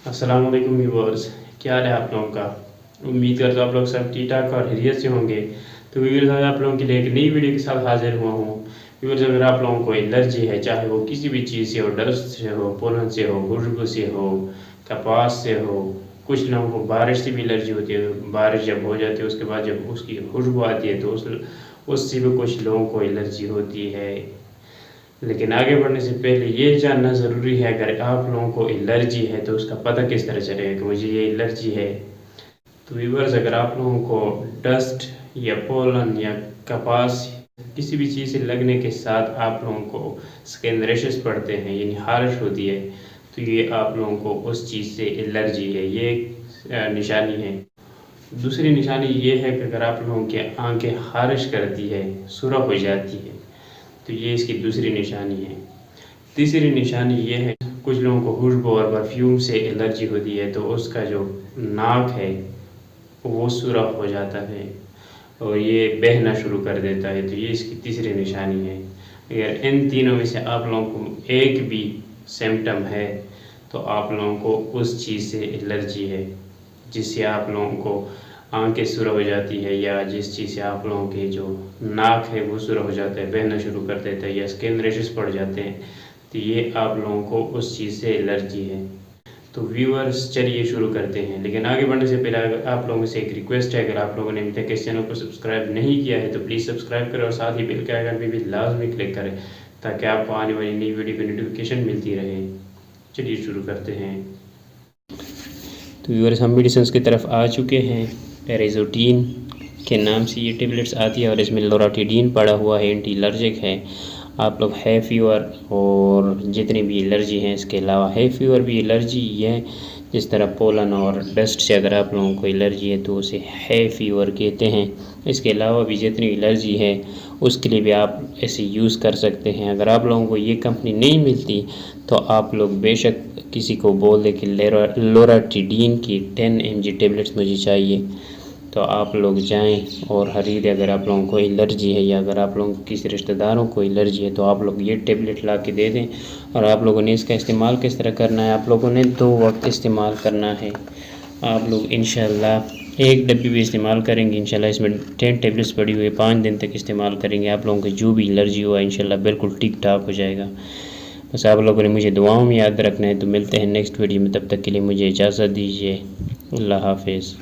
अस्सलाम वालेकुम व्यूअर्स, क्या हाल है आप लोगों का। उम्मीद करता हूँ आप लोग सब ठीक ठाक और खैरियत से होंगे। तो व्यूअर्स, आज आप लोगों के लिए एक नई वीडियो के साथ हाजिर हुआ हूँ। व्यूअर्स, अगर आप लोगों को एलर्जी है, चाहे वो किसी भी चीज़ से हो, डस्ट से हो, पोलन से हो, खुशबू से हो, कपास से हो, कुछ लोगों को बारिश से भी एलर्जी होती है। बारिश जब हो जाती है उसके बाद जब उसकी खुशबू आती है तो उससे भी कुछ लोगों को एलर्जी होती है। लेकिन आगे बढ़ने से पहले ये जानना ज़रूरी है, अगर आप लोगों को एलर्जी है तो उसका पता किस तरह चलेगा कि मुझे ये एलर्जी है। तो व्यूअर्स, अगर आप लोगों को डस्ट या पोलन या कपास किसी भी चीज़ से लगने के साथ आप लोगों को स्किन रैशेस पड़ते हैं, यानी खारिश होती है, तो ये आप लोगों को उस चीज़ से एलर्जी है, ये निशानी है। दूसरी निशानी ये है कि अगर आप लोगों की आंखें खारिश करती है, सुरख हो जाती है, तो ये इसकी दूसरी निशानी है। तीसरी निशानी ये है, कुछ लोगों को खुशबू और परफ्यूम से एलर्जी होती है तो उसका जो नाक है वो सुरख हो जाता है और ये बहना शुरू कर देता है, तो ये इसकी तीसरी निशानी है। अगर इन तीनों में से आप लोगों को एक भी सिम्टम है तो आप लोगों को उस चीज़ से एलर्जी है, जिससे आप लोगों को आंखें सुरख हो जाती है, या जिस चीज़ से आप लोगों के जो नाक है वो सुरख हो जाता है, बहना शुरू कर देता है, या स्किन रैशेस पड़ जाते हैं, तो ये आप लोगों को उस चीज़ से एलर्जी है। तो व्यूअर्स, चलिए शुरू करते हैं। लेकिन आगे बढ़ने से पहले आप लोगों से एक रिक्वेस्ट है, अगर आप लोगों ने अभी तक इस चैनल को सब्सक्राइब नहीं किया है तो प्लीज़ सब्सक्राइब करें और साथ ही बेल के आइकन पे भी लाजमी क्लिक करें ताकि आपको आने वाली नई वीडियो की नोटिफिकेशन मिलती रहे। चलिए शुरू करते हैं। तो व्यूअर्स, हम मेडिसिन की तरफ आ चुके हैं। पैराज़ोटीन के नाम से ये टेबलेट्स आती है और इसमें लोराटिडीन पड़ा हुआ है, एंटी एलर्जिक है। आप लोग है फीवर और जितनी भी एलर्जी हैं, इसके अलावा है फीवर भी एलर्जी है, जिस तरह पोलन और डस्ट से अगर आप लोगों को एलर्जी है तो उसे है फीवर कहते हैं। इसके अलावा भी जितनी एलर्जी है उसके लिए भी आप ऐसे यूज़ कर सकते हैं। अगर आप लोगों को ये कंपनी नहीं मिलती तो आप लोग बेशक किसी को बोल दें कि लोराटिडीन की 10 mg टेबलेट्स मुझे चाहिए, तो आप लोग जाएं और खरीदें। अगर आप लोगों को एलर्जी है या अगर आप लोगों को किसी रिश्तेदारों को एलर्जी है तो आप लोग ये टेबलेट ला के दे दें। और आप लोगों ने इसका इस्तेमाल किस तरह करना है, आप लोगों ने 2 वक्त इस्तेमाल करना है। आप लोग इंशाल्लाह एक डब्बी भी इस्तेमाल करेंगे, इंशाल्लाह इसमें 10 टेबलेट्स पड़ी हुई है, 5 दिन तक इस्तेमाल करेंगे, आप लोगों को जो भी एलर्जी हुआ इंशाल्लाह बिल्कुल ठीक ठाक हो जाएगा। बस आप लोगों ने मुझे दुआओं में याद रखना है। तो मिलते हैं नेक्स्ट वीडियो में, तब तक के लिए मुझे इजाज़त दीजिए। अल्लाह हाफिज़।